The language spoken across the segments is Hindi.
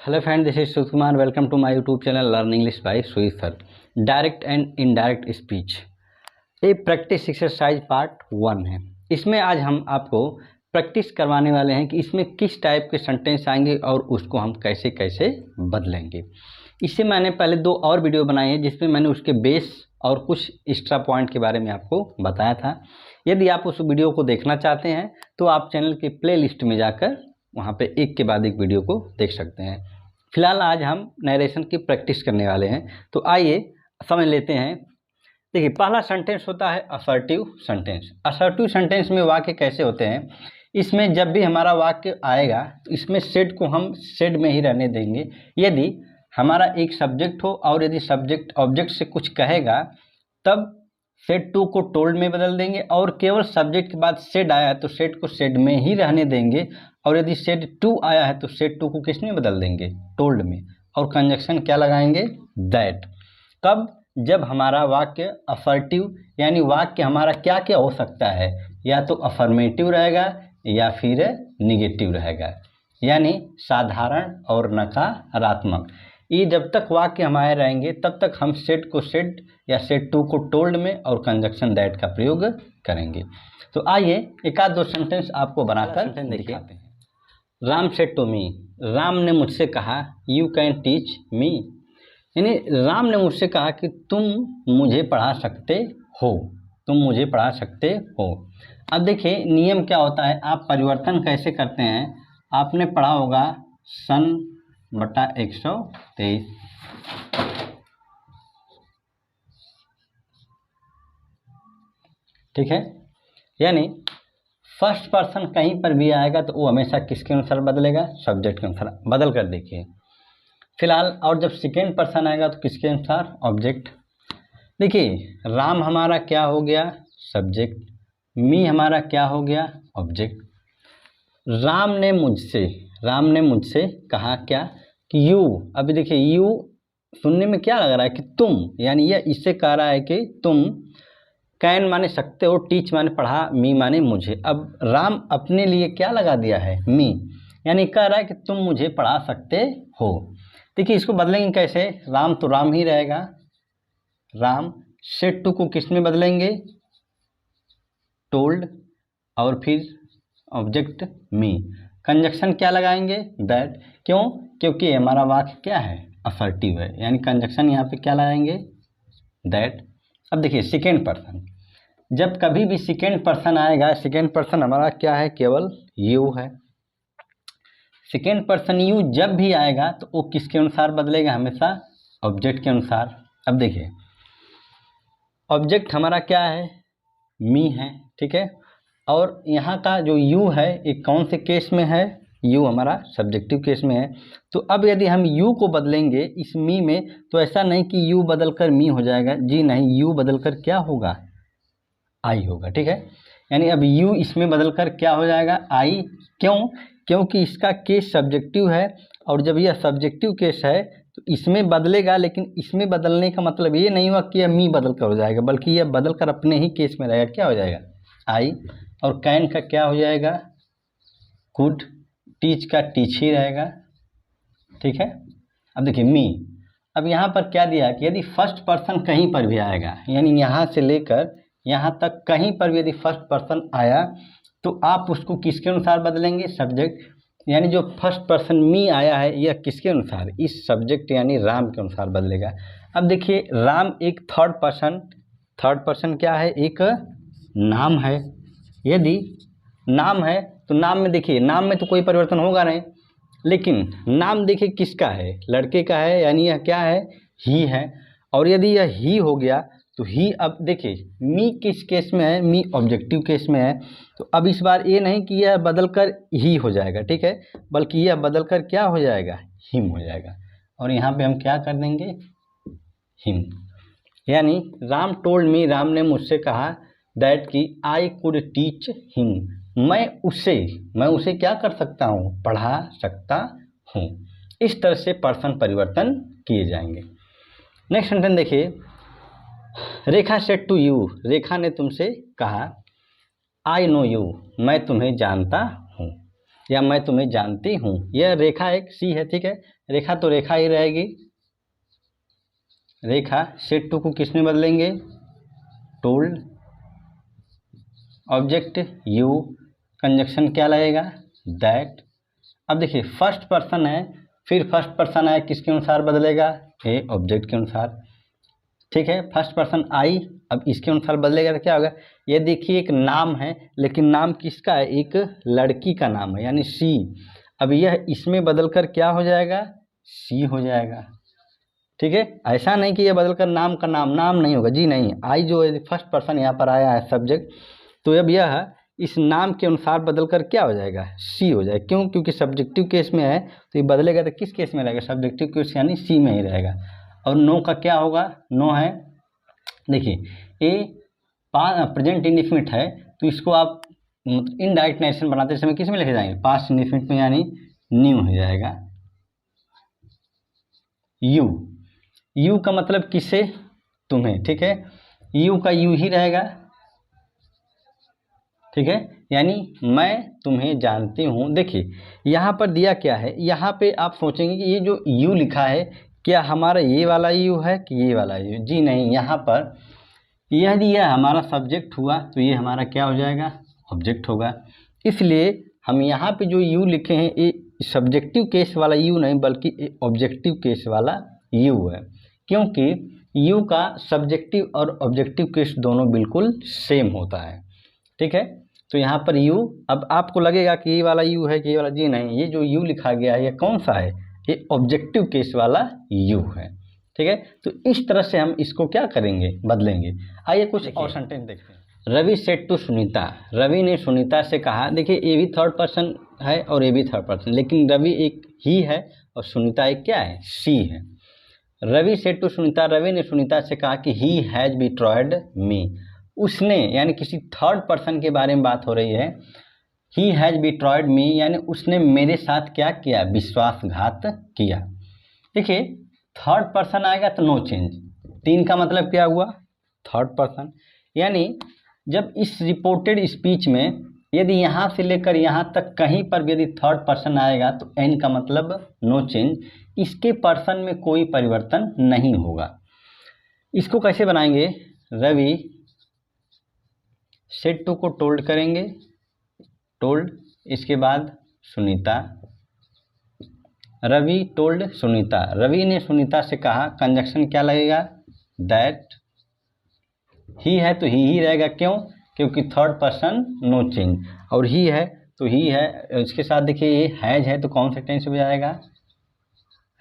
Hello friend, this is Sukumar. Welcome to my YouTube channel learn English by Sui sir. Direct and indirect speech, ये प्रैक्टिस एक्सरसाइज पार्ट 1 है। इसमें आज हम आपको प्रैक्टिस करवाने वाले हैं कि इसमें किस टाइप के सेंटेंस आएंगे और उसको हम कैसे कैसे बदलेंगे। इससे मैंने पहले 2 और वीडियो बनाई है जिसमें मैंने उसके बेस और कुछ एक्स्ट्रा पॉइंट के बारे में आपको बताया था। यदि आप उस वीडियो को देखना चाहते हैं तो आप चैनल के प्ले लिस्ट में जाकर वहाँ पे एक के बाद एक वीडियो को देख सकते हैं। फिलहाल आज हम नरेशन की प्रैक्टिस करने वाले हैं, तो आइए समझ लेते हैं। देखिए, पहला सेंटेंस होता है असर्टिव सेंटेंस। असर्टिव सेंटेंस में वाक्य कैसे होते हैं, इसमें जब भी हमारा वाक्य आएगा तो इसमें सेड को हम सेड में ही रहने देंगे। यदि हमारा एक सब्जेक्ट हो और यदि सब्जेक्ट ऑब्जेक्ट से कुछ कहेगा तब सेड टू को टोल्ड में बदल देंगे, और केवल सब्जेक्ट के बाद सेड आया है तो सेड को सेड में ही रहने देंगे, और यदि सेड टू आया है तो सेड टू को किस में बदल देंगे, टोल्ड में। और कंजक्शन क्या लगाएंगे, दैट। कब, जब हमारा वाक्य अफर्टिव यानी वाक्य हमारा क्या क्या हो सकता है, या तो अफर्मेटिव रहेगा या फिर निगेटिव रहेगा, यानी साधारण और नकारात्मक। ये जब तक वाक्य हमारे रहेंगे तब तक हम सेड को सेड या सेड टू को टोल्ड में और कंजक्शन दैट का प्रयोग करेंगे। तो आइए एक आध 2 सेंटेंस आपको बनाकर दिखाते हैं। Ram said to me, Ram ने मुझसे कहा यू कैन टीच मी, यानी राम ने मुझसे कहा कि तुम मुझे पढ़ा सकते हो, तुम मुझे पढ़ा सकते हो। अब देखिए नियम क्या होता है, आप परिवर्तन कैसे करते हैं। आपने पढ़ा होगा सन बटा 123, ठीक है। यानी फर्स्ट पर्सन कहीं पर भी आएगा तो वो हमेशा किसके अनुसार बदलेगा, सब्जेक्ट के अनुसार। बदल कर देखिए फिलहाल। और जब सेकेंड पर्सन आएगा तो किसके अनुसार, ऑब्जेक्ट। देखिए राम हमारा क्या हो गया, सब्जेक्ट। मी हमारा क्या हो गया, ऑब्जेक्ट। राम ने मुझसे कहा क्या, कि यू। अभी देखिए यू सुनने में क्या लग रहा है कि तुम, यानी यह इससे कह रहा है कि तुम। कैन माने सकते हो, टीच माने पढ़ा, मी माने मुझे। अब राम अपने लिए क्या लगा दिया है, मी, यानी कह रहा है कि तुम मुझे पढ़ा सकते हो। देखिए इसको बदलेंगे कैसे, राम तो राम ही रहेगा, राम। सेड टू को किस में बदलेंगे, टोल्ड, और फिर ऑब्जेक्ट मी। कंजक्शन क्या लगाएंगे, दैट। क्यों, क्योंकि हमारा वाक्य क्या है, असर्टिव है, यानी कंजक्शन यहाँ पे क्या लगाएंगे, दैट। अब देखिए सेकेंड पर्सन, जब कभी भी सेकेंड पर्सन आएगा, सेकेंड पर्सन हमारा क्या है, केवल यू है। सेकेंड पर्सन यू जब भी आएगा तो वो किसके अनुसार बदलेगा, हमेशा ऑब्जेक्ट के अनुसार। अब देखिए ऑब्जेक्ट हमारा क्या है, मी है, ठीक है। और यहाँ का जो यू है ये कौन से केस में है, यू हमारा सब्जेक्टिव केस में है। तो अब यदि हम यू को बदलेंगे इस मी में, तो ऐसा नहीं कि यू बदलकर मी हो जाएगा, जी नहीं, यू बदलकर क्या होगा, आई होगा, ठीक है। यानी अब यू इसमें बदलकर क्या हो जाएगा, आई। क्यों, क्योंकि इसका केस सब्जेक्टिव है, और जब यह सब्जेक्टिव केस है तो इसमें बदलेगा, लेकिन इसमें बदलने का मतलब ये नहीं हुआ कि यह मी बदल कर हो जाएगा, बल्कि यह बदल कर अपने ही केस में रहेगा, क्या हो जाएगा, आई। और कैन का क्या हो जाएगा, कुड। टीच का टीच ही रहेगा, ठीक है। अब देखिए मी, अब यहाँ पर क्या दिया कि यदि फर्स्ट पर्सन कहीं पर भी आएगा, यानी यहाँ से लेकर यहाँ तक कहीं पर भी यदि फर्स्ट पर्सन आया तो आप उसको किसके अनुसार बदलेंगे, सब्जेक्ट। यानी जो फर्स्ट पर्सन मी आया है यह किसके अनुसार, इस सब्जेक्ट यानी राम के अनुसार बदलेगा। अब देखिए राम एक थर्ड पर्सन क्या है, एक नाम है। यदि नाम है तो नाम में देखिए, नाम में तो कोई परिवर्तन होगा नहीं, लेकिन नाम देखिए किसका है, लड़के का है, यानी यह क्या है, ही है। और यदि यह ही हो गया तो ही, अब देखिए मी किस केस में है, मी ऑब्जेक्टिव केस में है। तो अब इस बार ये नहीं कि यह बदलकर ही हो जाएगा, ठीक है, बल्कि यह बदलकर क्या हो जाएगा, हिम हो जाएगा। और यहाँ पे हम क्या कर देंगे, हिम। यानी राम टोल्ड मी, राम ने मुझसे कहा, दैट की आई कुड टीच हिम, मैं उसे क्या कर सकता हूँ, पढ़ा सकता हूँ। इस तरह से पर्सन परिवर्तन किए जाएंगे। नेक्स्ट सेंटेंस देखिए, रेखा सेड टू यू, रेखा ने तुमसे कहा, आई नो यू, मैं तुम्हें जानता हूँ, या मैं तुम्हें जानती हूँ। यह रेखा एक सी है, ठीक है, रेखा तो रेखा ही रहेगी, रेखा। सेड टू को किस में बदलेंगे, टोल्ड। ऑब्जेक्ट यू, कंजक्शन क्या लगेगा, दैट। अब देखिए फर्स्ट पर्सन है, फिर फर्स्ट पर्सन है, किसके अनुसार बदलेगा, ए ऑब्जेक्ट के अनुसार, ठीक है। फर्स्ट पर्सन आई, अब इसके अनुसार बदलेगा तो क्या होगा, ये देखिए एक नाम है, लेकिन नाम किसका है, एक लड़की का नाम है यानी सी। अब यह इसमें बदलकर क्या हो जाएगा, सी हो जाएगा, ठीक है। ऐसा नहीं कि ये बदलकर नाम का नाम नहीं होगा, जी नहीं। आई जो है फर्स्ट पर्सन यहाँ पर आया है सब्जेक्ट, तो अब यह इस नाम के अनुसार बदलकर क्या हो जाएगा, सी हो जाएगा। क्यों, क्योंकि सब्जेक्टिव केस में है, तो ये बदलेगा तो किस केस में रहेगा, सब्जेक्टिव केस यानी सी में ही रहेगा। और नो का क्या होगा, नो है, देखिए ए प्रेजेंट इंडिफिनिट है, तो इसको आप इनडायरेक्ट नेशन बनाते समय किस में लिखे जाएंगे, पास्ट इंडिफिनिट में यानी न्यू हो जाएगा। यू का मतलब किसे, तुम्हें, ठीक है। यू का यू ही रहेगा, ठीक है, यानी मैं तुम्हें जानती हूँ। देखिए यहाँ पर दिया क्या है, यहाँ पे आप सोचेंगे कि ये जो यू लिखा है क्या हमारा ये वाला यू है कि ये वाला यू, जी नहीं। यहाँ पर यदि यह हमारा सब्जेक्ट हुआ तो ये हमारा क्या हो जाएगा, ऑब्जेक्ट होगा। इसलिए हम यहाँ पे जो यू लिखे हैं ये सब्जेक्टिव केस वाला यू नहीं बल्कि ऑब्जेक्टिव केस वाला यू है, क्योंकि यू का सब्जेक्टिव और ऑब्जेक्टिव केस दोनों बिल्कुल सेम होता है, ठीक है। तो यहाँ पर यू, अब आपको लगेगा कि ये वाला यू है कि ये वाला, जी नहीं, ये जो यू लिखा गया है ये कौन सा है, ये ऑब्जेक्टिव केस वाला यू है, ठीक है। तो इस तरह से हम इसको क्या करेंगे, बदलेंगे। आइए कुछ और सेंटेंस देखते हैं। रवि सेड टू सुनीता, रवि ने सुनीता से कहा। देखिए ए भी थर्ड पर्सन है और ए भी थर्ड पर्सन, लेकिन रवि एक ही है और सुनीता एक क्या है, सी है। रवि सेड टू सुनीता, रवि ने सुनीता से कहा कि ही हैज बिट्रॉयड मी, उसने, यानी किसी थर्ड पर्सन के बारे में बात हो रही है। ही हैज बिट्रॉयड मी यानी उसने मेरे साथ क्या किया, विश्वासघात किया। देखिए थर्ड पर्सन आएगा तो नो चेंज, तीन का मतलब क्या हुआ, थर्ड पर्सन। यानी जब इस रिपोर्टेड स्पीच में यदि यहाँ से लेकर यहाँ तक कहीं पर भी यदि थर्ड पर्सन आएगा तो एन का मतलब नो चेंज, इसके पर्सन में कोई परिवर्तन नहीं होगा। इसको कैसे बनाएंगे, रवि सेड टू को टोल्ड करेंगे, टोल्ड, इसके बाद सुनीता, रवि टोल्ड सुनीता, रवि ने सुनीता से कहा, कंजक्शन क्या लगेगा, दैट। ही है तो ही रहेगा, क्यों, क्योंकि थर्ड पर्सन नो चेंज, और ही है तो ही है। इसके साथ देखिए ये हैज है तो कौन सा टेंस में जाएगा,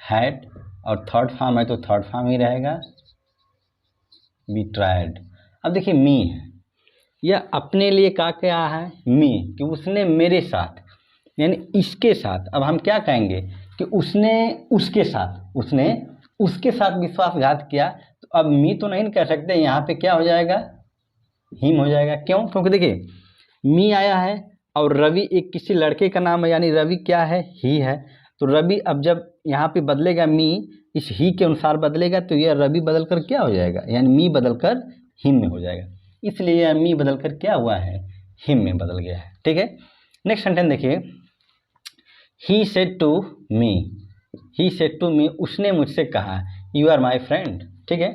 हैड, और थर्ड फॉर्म है तो थर्ड फॉर्म ही रहेगा, बिट्रायड। अब देखिए मी है, यह अपने लिए का क्या है, मी, कि उसने मेरे साथ यानी इसके साथ। अब हम क्या कहेंगे कि उसने उसके साथ विश्वासघात किया, तो अब मी तो नहीं कह सकते, यहाँ पे क्या हो जाएगा, हिम हो जाएगा। क्यों, क्योंकि देखिए मी आया है और रवि एक किसी लड़के का नाम है, यानी रवि क्या है, ही है। तो रवि अब जब यहाँ पे बदलेगा मी, इस ही के अनुसार बदलेगा, तो यह रवि बदल कर क्या हो जाएगा, यानी मी बदल कर हिम में हो जाएगा। इसलिए यह मी बदल कर क्या हुआ है, हिम में बदल गया है, ठीक है। नेक्स्ट सेंटेंस देखिए, he said to me, he said to me, उसने मुझसे कहा, यू आर माई फ्रेंड, ठीक है,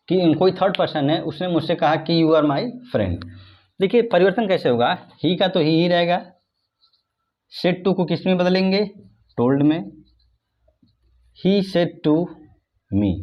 कि कोई थर्ड पर्सन है, उसने मुझसे कहा कि यू आर माई फ्रेंड। देखिए परिवर्तन कैसे होगा, ही का तो ही रहेगा, सेड टू को किस में बदलेंगे, टोल्ड में। ही सेड टू मी,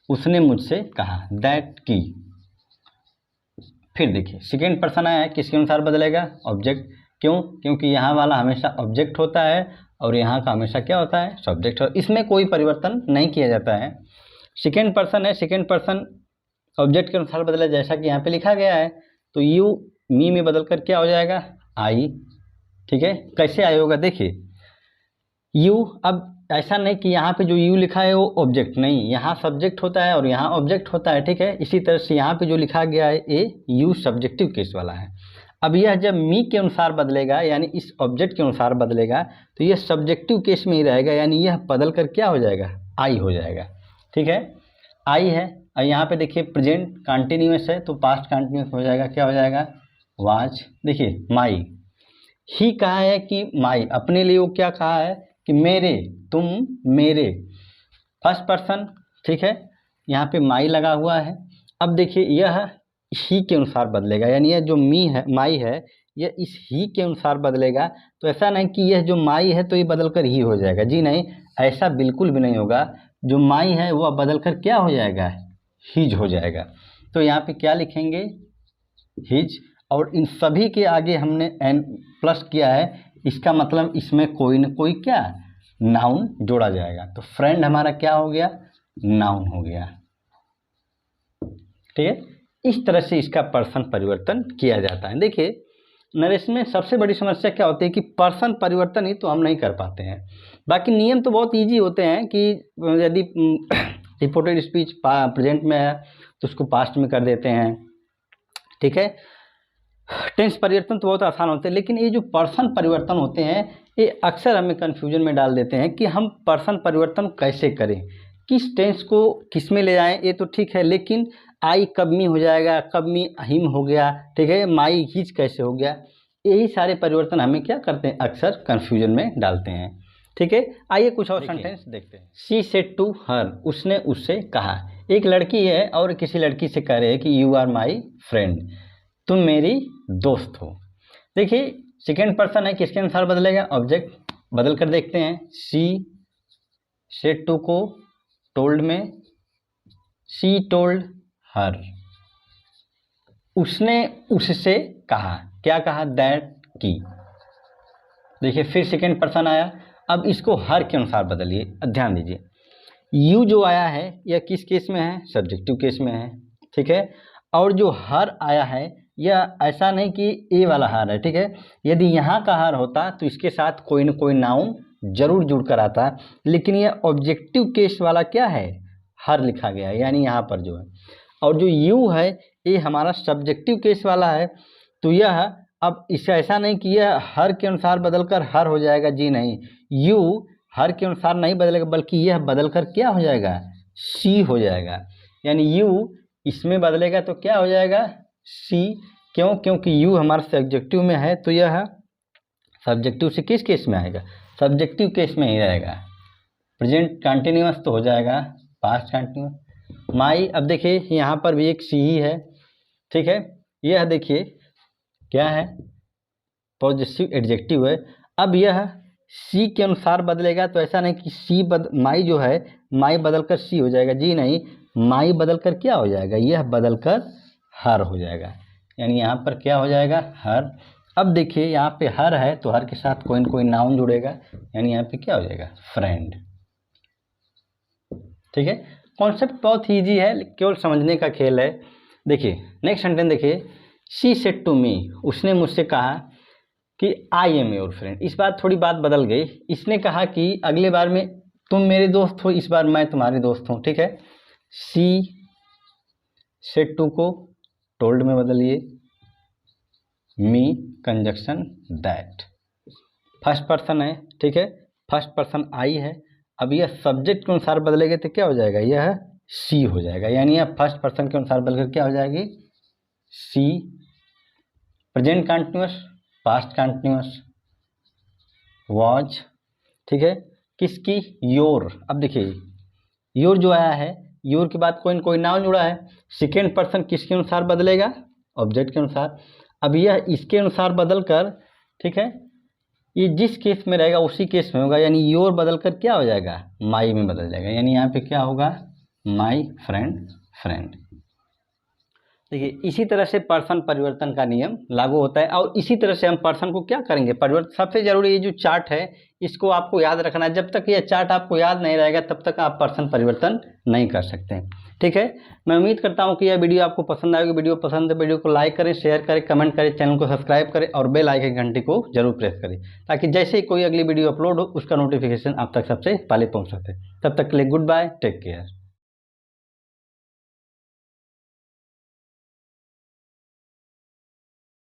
उसने मुझसे कहा, दैट की। फिर देखिए सेकेंड पर्सन आया है, किसके अनुसार बदलेगा, ऑब्जेक्ट। क्यों, क्योंकि यहाँ वाला हमेशा ऑब्जेक्ट होता है और यहाँ का हमेशा क्या होता है, सब्जेक्ट। इसमें कोई परिवर्तन नहीं किया जाता है। सेकेंड पर्सन है, सेकेंड पर्सन ऑब्जेक्ट के अनुसार बदला, जैसा कि यहाँ पे लिखा गया है। तो यू मी में बदल कर क्या हो जाएगा, आई, ठीक है। कैसे आई होगा, देखिए यू, अब ऐसा नहीं कि यहाँ पे जो यू लिखा है वो ऑब्जेक्ट नहीं, यहाँ सब्जेक्ट होता है और यहाँ ऑब्जेक्ट होता है, ठीक है। इसी तरह से यहाँ पे जो लिखा गया है ये यू सब्जेक्टिव केस वाला है। अब यह जब मी के अनुसार बदलेगा यानी इस ऑब्जेक्ट के अनुसार बदलेगा तो यह सब्जेक्टिव केस में ही रहेगा, यानी यह बदल कर क्या हो जाएगा, आई हो जाएगा, ठीक है। आई है और यहाँ पे देखिए प्रेजेंट कंटिन्यूअस है तो पास्ट कंटिन्यूअस हो जाएगा, क्या हो जाएगा, वाज। देखिए माई, ही कहा है कि माई, अपने लिए वो क्या कहा है कि मेरे, तुम मेरे, फर्स्ट पर्सन, ठीक है, यहाँ पे माई लगा हुआ है। अब देखिए यह ही के अनुसार बदलेगा, यानी यह जो मी है, माई है, यह इस ही के अनुसार बदलेगा। तो ऐसा नहीं कि यह जो माई है तो ये बदल कर ही हो जाएगा, जी नहीं, ऐसा बिल्कुल भी नहीं होगा। जो माई है वह बदल कर क्या हो जाएगा, हिज हो जाएगा। तो यहाँ पे क्या लिखेंगे, हिज, और इन सभी के आगे हमने एन प्लस किया है, इसका मतलब इसमें कोई न कोई क्या नाउन जोड़ा जाएगा। तो फ्रेंड हमारा क्या हो गया, नाउन हो गया, ठीक है। इस तरह से इसका पर्सन परिवर्तन किया जाता है। देखिए नरेशन में सबसे बड़ी समस्या क्या होती है कि पर्सन परिवर्तन ही तो हम नहीं कर पाते हैं। बाकी नियम तो बहुत इजी होते हैं कि यदि रिपोर्टेड स्पीच प्रेजेंट में है तो उसको पास्ट में कर देते हैं, ठीक है। टेंस परिवर्तन तो बहुत आसान होते हैं, लेकिन ये जो पर्सन परिवर्तन होते हैं ये अक्सर हमें कन्फ्यूजन में डाल देते हैं कि हम पर्सन परिवर्तन कैसे करें, किस टेंस को किस में ले जाएं। ये तो ठीक है, लेकिन आई कब मी हो जाएगा, कब मी हिम हो गया, ठीक है, माई हिज कैसे हो गया, यही सारे परिवर्तन हमें क्या करते हैं, अक्सर कन्फ्यूजन में डालते हैं, ठीक है। आइए कुछ और सेंटेंस देखते हैं। शी सेड टू हर, उसने उससे कहा। एक लड़की है और किसी लड़की से कह रहे हैं कि यू आर माई फ्रेंड, तुम मेरी दोस्त हो। देखिए सेकेंड पर्सन है, किसके अनुसार बदलेगा, ऑब्जेक्ट बदल कर देखते हैं। शी सेड टू को टोल्ड में, शी टोल्ड हर, उसने उससे कहा, क्या कहा, दैट की। देखिए फिर सेकेंड पर्सन आया, अब इसको हर के अनुसार बदलिए। ध्यान दीजिए यू जो आया है यह किस केस में है, सब्जेक्टिव केस में है, ठीक है। और जो हर आया है यह ऐसा नहीं कि ए वाला हर है, ठीक है। यदि यहाँ का हर होता तो इसके साथ कोई न कोई नाउन जरूर जुड़ कर आता, लेकिन यह ऑब्जेक्टिव केस वाला क्या है, हर लिखा गया है, यानी यहाँ पर जो है। और जो यू है ये हमारा सब्जेक्टिव केस वाला है, तो यह अब इससे ऐसा नहीं कि यह हर के अनुसार बदलकर हर हो जाएगा, जी नहीं, यू हर के अनुसार नहीं बदलेगा, बल्कि यह बदलकर क्या हो जाएगा, सी हो जाएगा। यानी यू इसमें बदलेगा तो क्या हो जाएगा, सी। क्यों, क्योंकि यू हमारा सब्जेक्टिव में है, तो यह सब्जेक्टिव से किस केस में आएगा, सब्जेक्टिव केस में ही रहेगा। प्रेजेंट कंटिन्यूअस तो हो जाएगा पास्ट कंटिन्यूअस। माई, अब देखिए यहाँ पर भी एक सी ही है, ठीक है। यह देखिए क्या है, पॉजिटिव एडजेक्टिव है। अब यह सी के अनुसार बदलेगा, तो ऐसा नहीं कि सी माई जो है माई बदलकर सी हो जाएगा, जी नहीं, माई बदलकर क्या हो जाएगा, यह बदलकर हर हो जाएगा। यानी यहाँ पर क्या हो जाएगा, हर। अब देखिए यहाँ पे हर है तो हर के साथ कोई न कोई नाउन जुड़ेगा, यानी यहाँ पे क्या हो जाएगा, फ्रेंड, ठीक है। कॉन्सेप्ट बहुत ईजी है, केवल समझने का खेल है। देखिए नेक्स्ट सेंटेंस देखिए, शी सेड टू मी, उसने मुझसे कहा कि आई एम योर फ्रेंड। इस बार थोड़ी बात बदल गई, इसने कहा कि अगले बार में तुम मेरे दोस्त हो, इस बार मैं तुम्हारे दोस्त हूँ, ठीक है। शी सेड टू को टोल्ड में बदलिए, मी कंजक्शन दैट, फर्स्ट पर्सन है, ठीक है, फर्स्ट पर्सन आई है। अब यह सब्जेक्ट के अनुसार बदलेगा तो क्या हो जाएगा, यह सी हो जाएगा, यानी यह फर्स्ट पर्सन के अनुसार बदलकर क्या हो जाएगी, C. Present continuous, past continuous, was, ठीक है, किसकी, योर। अब देखिए योर जो आया है, योर के बाद कोई न कोई नाउन जुड़ा है, सेकेंड पर्सन किसके अनुसार बदलेगा, ऑब्जेक्ट के अनुसार। अब यह इसके अनुसार बदल कर, ठीक है, ये जिस केस में रहेगा उसी केस में होगा, यानी योर बदलकर क्या हो जाएगा, माई में बदल जाएगा, यानी यहाँ पे क्या होगा, माई फ्रेंड, फ्रेंड। देखिए इसी तरह से पर्सन परिवर्तन का नियम लागू होता है, और इसी तरह से हम पर्सन को क्या करेंगे, परिवर्तन। सबसे जरूरी ये जो चार्ट है इसको आपको याद रखना है, जब तक यह चार्ट आपको याद नहीं रहेगा तब तक आप पर्सन परिवर्तन नहीं कर सकते, ठीक है। मैं उम्मीद करता हूँ कि यह वीडियो आपको पसंद आएगी। वीडियो पसंद है वीडियो को लाइक करें, शेयर करें, कमेंट करें, चैनल को सब्सक्राइब करें और बेल आइकन घंटी को जरूर प्रेस करें, ताकि जैसे ही कोई अगली वीडियो अपलोड हो उसका नोटिफिकेशन आप तक सबसे पहले पहुँच सकते। तब तक के लिए गुड बाय, टेक केयर।